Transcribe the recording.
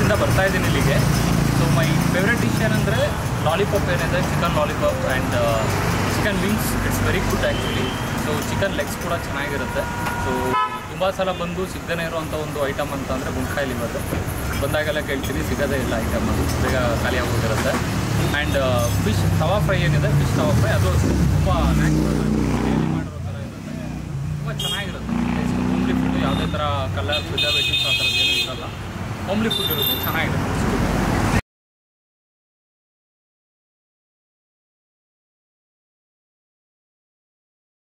ಡೇಸಿಂದ ಬರ್ತಾ ಇದ್ದೀನಿ ಇಲ್ಲಿಗೆ. ಸೊ ಮೈ ಫೇವ್ರೆಟ್ ಡಿಶ್ ಏನಂದರೆ ಲಾಲಿಪಾಪ್ ಏನಿದೆ, chicken lollipop and chicken wings. It's very good actually. So chicken legs ಕೂಡ ಚೆನ್ನಾಗಿರುತ್ತೆ. ಸೊ ತುಂಬ ಸಲ ಬಂದು ಸಿಗದೇ ಇರೋವಂಥ ಒಂದು ಐಟಮ್ ಅಂತಂದರೆ ಗುಂಡ್ಕಾಯಿ ಲಿವರ್. ಬಂದಾಗೆಲ್ಲ ಕೇಳ್ತೀನಿ, ಸಿಗೋದೇ ಇಲ್ಲ ಐಟಮ್, ಅದು ಬೇಗ ಖಾಲಿಯಾಗೋಗಿರುತ್ತೆ. ಆ್ಯಂಡ್ ಫಿಶ್ ತವಾ ಫ್ರೈ ಏನಿದೆ, ಫಿಶ್ ತವಾ ಫ್ರೈ ಅದು ತುಂಬ ನ್ಯಾಚುರಲ್ ಡೈಲಿ ಮಾಡಿರೋ ಥರ ಇರುತ್ತೆ, ತುಂಬ ಚೆನ್ನಾಗಿರುತ್ತೆ ಟೇಸ್ಟ್. ಹೋಮ್ಲಿ ಫುಡ್ಡು ಯಾವುದೇ ಥರ ಕಲರ್ ಪ್ರಿಸರ್ವೇಟಿವ್ಸ್ ಆ ಥರದ್ದು ಏನೂ ಇರಲ್ಲ. ಹೋಮ್ಲಿ ಫುಡ್ ಇರುತ್ತೆ, ಚೆನ್ನಾಗಿರುತ್ತೆ.